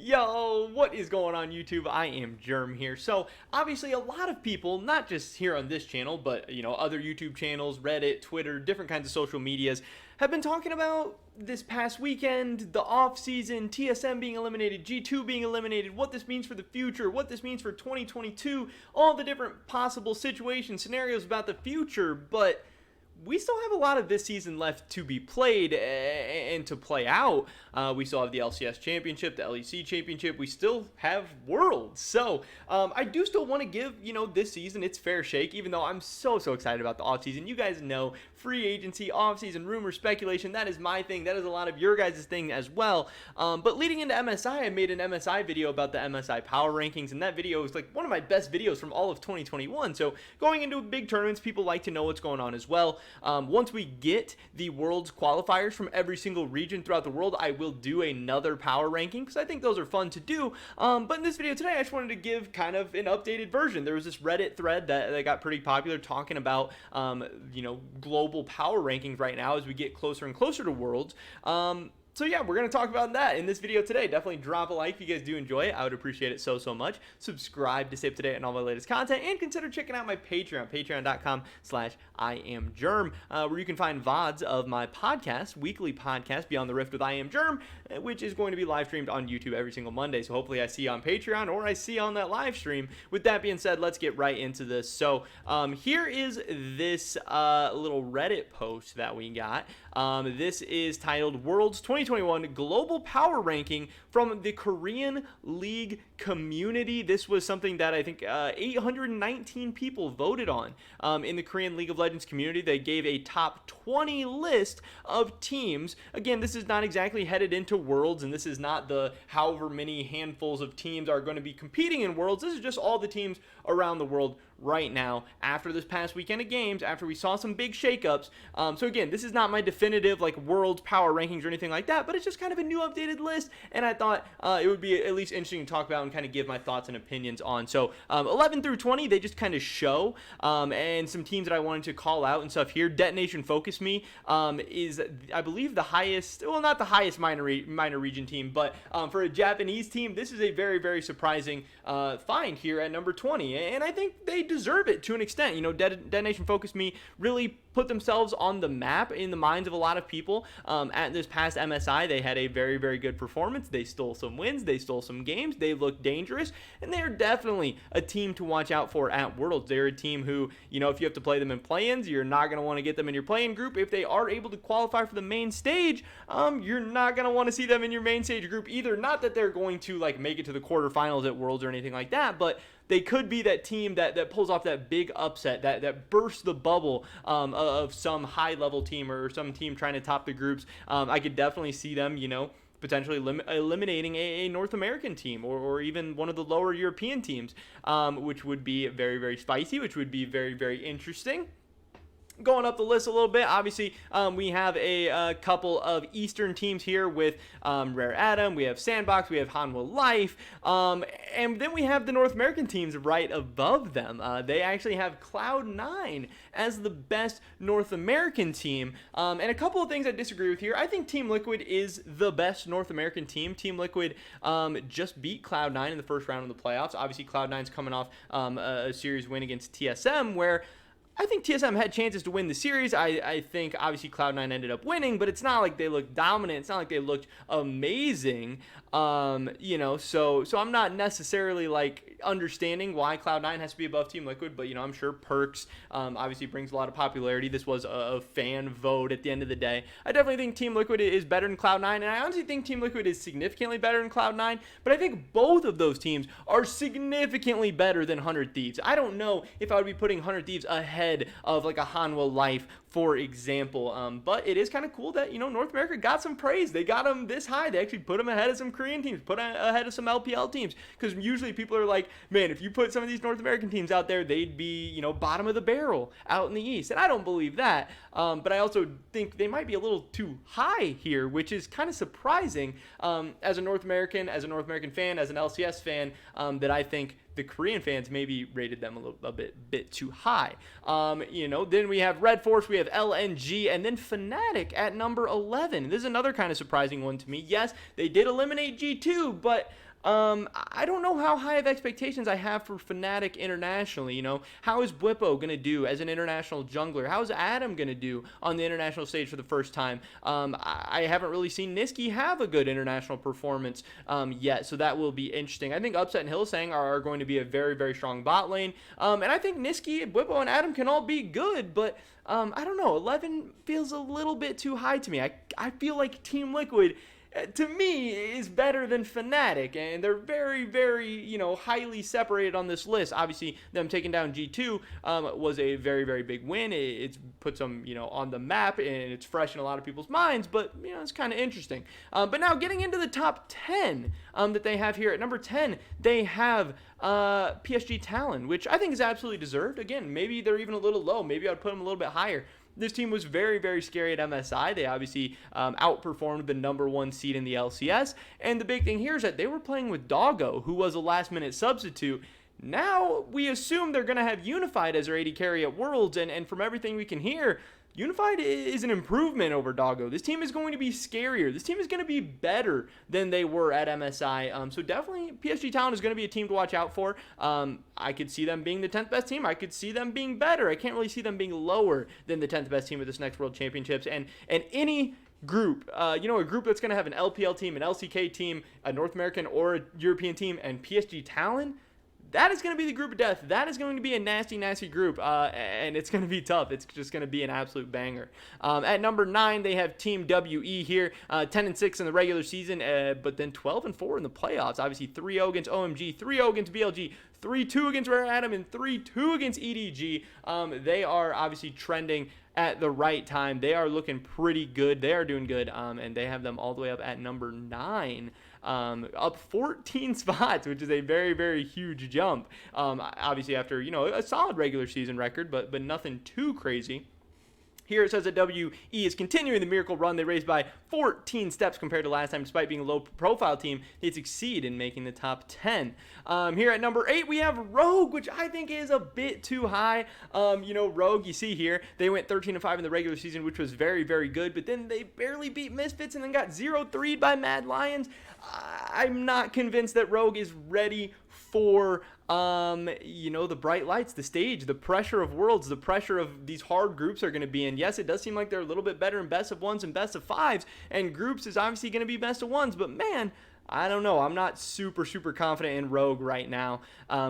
Yo, what is going on YouTube? I am Germ here. So, obviously a lot of people, not just here on this channel, but other YouTube channels, Reddit, Twitter, different kinds of social medias, have been talking about this past weekend, the off season, TSM being eliminated, G2 being eliminated, what this means for the future, what this means for 2022, all the different possible situations, scenarios about the future, but we still have a lot of this season left to be played and to play out. We still have the LCS Championship, the LEC Championship. We still have Worlds. So I do still want to give, this season its fair shake, even though I'm so excited about the offseason. You guys know free agency, offseason, rumor, speculation. That is my thing. That is a lot of your guys' thing as well. But leading into MSI, I made an MSI video about the MSI power rankings, and that video is like one of my best videos from all of 2021. So going into big tournaments, people like to know what's going on as well. Once we get the Worlds qualifiers from every single region throughout the world, I will do another power ranking because I think those are fun to do. But in this video today, I just wanted to give kind of an updated version. There was this Reddit thread that got pretty popular talking about, global power rankings right now as we get closer and closer to Worlds. So yeah, we're going to talk about that in this video today. Definitely drop a like if you guys do enjoy it. I would appreciate it so much. Subscribe to stay up to date on all my latest content, and consider checking out my Patreon, patreon.com/IamGerm, where you can find VODs of my podcast, weekly podcast, Beyond the Rift with I Am Germ, which is going to be live streamed on YouTube every single Monday. So hopefully I see you on Patreon or I see you on that live stream. With that being said, let's get right into this. So here is this little Reddit post that we got. This is titled Worlds 2021 Global Power Ranking from the Korean League community. This was something that I think 819 people voted on in the Korean League of Legends community. They gave a top 20 list of teams. Again, this is not exactly headed into Worlds, and this is not the however many handfuls of teams are going to be competing in Worlds. This is just all the teams around the world right now after this past weekend of games, after we saw some big shakeups. So again, this is not my definitive like World power rankings or anything like that, but it's just kind of a new updated list, and I thought it would be at least interesting to talk about and kind of give my thoughts and opinions on. So 11 through 20, they just kind of show, and some teams that I wanted to call out and stuff here. Detonation Focus Me is, I believe, the highest, well, not the highest minor region team, but for a Japanese team, this is a very surprising find here at number 20, and I think they deserve it to an extent. Detonation Focus Me really put themselves on the map in the minds of a lot of people. At this past MSI, they had a very good performance. They stole some wins, they stole some games, they looked dangerous, and they're definitely a team to watch out for at Worlds. They're a team who, if you have to play them in play-ins, you're not going to want to get them in your play-in group. If they are able to qualify for the main stage, you're not going to want to see them in your main stage group either. Not that they're going to make it to the quarterfinals at Worlds or anything like that, but they could be that team that pulls off that big upset, that bursts the bubble of some high-level team or some team trying to top the groups. I could definitely see them, potentially eliminating a North American team or even one of the lower European teams, which would be very spicy, which would be very interesting. Going up the list a little bit, obviously, we have a couple of Eastern teams here with Rare Atom, we have Sandbox, we have Hanwha Life, and then we have the North American teams right above them. They actually have Cloud9 as the best North American team, and a couple of things I disagree with here. I think Team Liquid is the best North American team. Team Liquid just beat Cloud9 in the first round of the playoffs. Obviously, Cloud9's coming off a series win against TSM, where I think TSM had chances to win the series. I think, obviously, Cloud9 ended up winning, but it's not like they looked dominant. It's not like they looked amazing, so I'm not necessarily, understanding why Cloud9 has to be above Team Liquid, but, I'm sure Perks obviously brings a lot of popularity. This was a fan vote at the end of the day. I definitely think Team Liquid is better than Cloud9, and I honestly think Team Liquid is significantly better than Cloud9, but I think both of those teams are significantly better than 100 Thieves. I don't know if I would be putting 100 Thieves ahead of a Hanwha Life, for example, but it is kind of cool that North America got some praise. They got them this high. They actually put them ahead of some Korean teams, put ahead of some LPL teams, because usually people are like, man, if you put some of these North American teams out there, they'd be bottom of the barrel out in the East, and I don't believe that, but I also think they might be a little too high here, which is kind of surprising as a North American fan, as an LCS fan, that I think the Korean fans maybe rated them a bit too high. Then we have Red Force, we have LNG, and then Fnatic at number 11. This is another kind of surprising one to me. Yes, they did eliminate G2, but I don't know how high of expectations I have for Fnatic internationally. How is Bwipo going to do as an international jungler? How is Adam going to do on the international stage for the first time? I haven't really seen Nisqy have a good international performance yet, so that will be interesting. I think Upset and Hylissang are going to be a very, very strong bot lane, and I think Nisqy, Bwipo, and Adam can all be good, but I don't know. 11 feels a little bit too high to me. I feel like Team Liquid, to me, is better than Fnatic, and they're very, very, highly separated on this list. Obviously, them taking down G2 was a very, very big win. It's put them, on the map, and it's fresh in a lot of people's minds, but, it's kind of interesting. But now, getting into the top 10 that they have here, at number 10, they have PSG Talon, which I think is absolutely deserved. Again, maybe they're even a little low. Maybe I'd put them a little bit higher. This team was very, very scary at MSI. They obviously outperformed the number 1 seed in the LCS. And the big thing here is that they were playing with Doggo, who was a last-minute substitute. Now, we assume they're going to have Unified as their AD carry at Worlds. And from everything we can hear, Unified is an improvement over Doggo. This team is going to be scarier. This team is going to be better than they were at MSI. So definitely PSG Talon is going to be a team to watch out for. I could see them being the 10th best team. I could see them being better. I can't really see them being lower than the 10th best team at this next World Championships. And any group, a group that's going to have an LPL team, an LCK team, a North American or a European team, and PSG Talon, that is going to be the group of death. That is going to be a nasty, nasty group, and it's going to be tough. It's just going to be an absolute banger. At number 9, they have Team WE here, 10-6 in the regular season, but then 12-4 in the playoffs. Obviously, 3-0 against OMG, 3-0 against BLG, 3-2 against Rare Atom, and 3-2 against EDG. They are obviously trending at the right time. They are looking pretty good. They are doing good, and they have them all the way up at number 9. Up 14 spots, which is a very, very huge jump. Obviously after, a solid regular season record, but nothing too crazy. Here it says that WE is continuing the miracle run. They raised by 14 steps compared to last time. Despite being a low-profile team, they succeed in making the top 10. Here at number 8, we have Rogue, which I think is a bit too high. Rogue, you see here, they went 13-5 in the regular season, which was very, very good. But then they barely beat Misfits and then got 0-3'd by Mad Lions. I'm not convinced that Rogue is ready for the bright lights, the stage, the pressure of Worlds, the pressure of these hard groups are going to be in. Yes, it does seem like they're a little bit better in best of 1s and best of 5s, and groups is obviously going to be best of 1s, but man, I don't know. I'm not super, super confident in Rogue right now.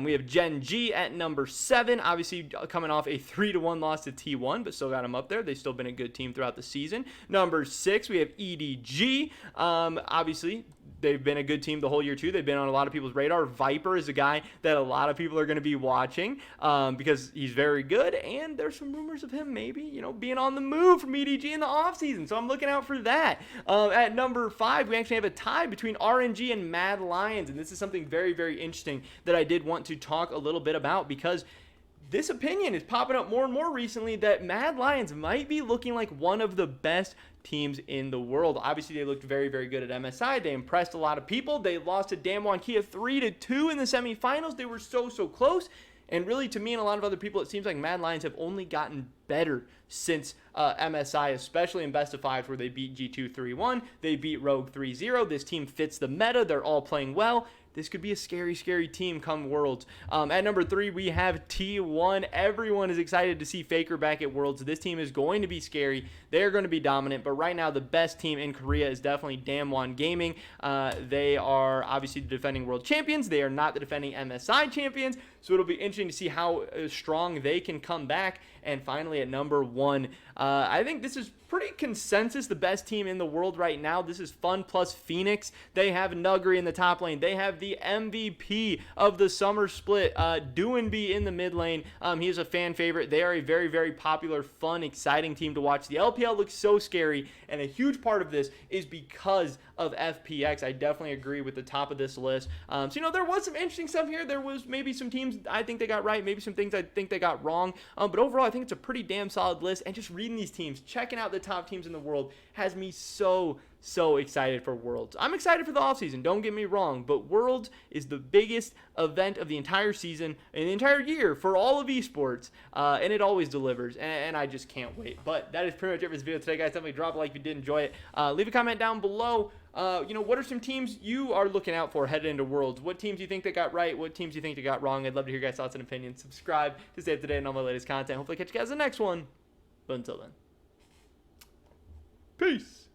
We have Gen G at number 7, obviously coming off a 3-1 loss to T1, but still got them up there. They've still been a good team throughout the season. Number 6, we have EDG. Obviously, they've been a good team the whole year, too. They've been on a lot of people's radar. Viper is a guy that a lot of people are going to be watching because he's very good, and there's some rumors of him maybe, being on the move from EDG in the offseason, so I'm looking out for that. At number 5, we actually have a tie between RNG and Mad Lions, and this is something very, very interesting that I did want to talk a little bit about because this opinion is popping up more and more recently that Mad Lions might be looking like one of the best teams in the world. Obviously, they looked very, very good at MSI. They impressed a lot of people. They lost to Damwon Kia 3-2 in the semifinals. They were so, so close. And really, to me and a lot of other people, it seems like Mad Lions have only gotten better since MSI, especially in best of 5s where they beat G2 3-1. They beat Rogue 3-0. This team fits the meta. They're all playing well. This could be a scary, scary team come Worlds. At number 3, we have T1. Everyone is excited to see Faker back at Worlds. This team is going to be scary. They're going to be dominant. But right now, the best team in Korea is definitely Damwon Gaming. They are obviously the defending world champions. They are not the defending MSI champions. So it'll be interesting to see how strong they can come back. And finally, at number 1, I think this is pretty consensus the best team in the world right now. This is Fun plus Phoenix. They have Nuguri in the top lane. They have the MVP of the summer split, Doinb in the mid lane. He is a fan favorite. They are a very, very popular, fun, exciting team to watch. The LPL looks so scary, and a huge part of this is because of FPX. I definitely agree with the top of this list. So, there was some interesting stuff here. There was maybe some teams I think they got right, maybe some things I think they got wrong. But overall, I think it's a pretty damn solid list. And just reading these teams, checking out the top teams in the world has me so so excited for Worlds. I'm excited for the offseason, don't get me wrong, but Worlds is the biggest event of the entire season and the entire year for all of esports, and it always delivers, and I just can't wait. But that is pretty much it for this video today, guys. Definitely drop a like if you did enjoy it. Leave a comment down below. What are some teams you are looking out for headed into Worlds? What teams you think they got right? What teams you think they got wrong? I'd love to hear your guys' thoughts and opinions. Subscribe to stay up to date on all my latest content. Hopefully catch you guys in the next one. But until then, peace.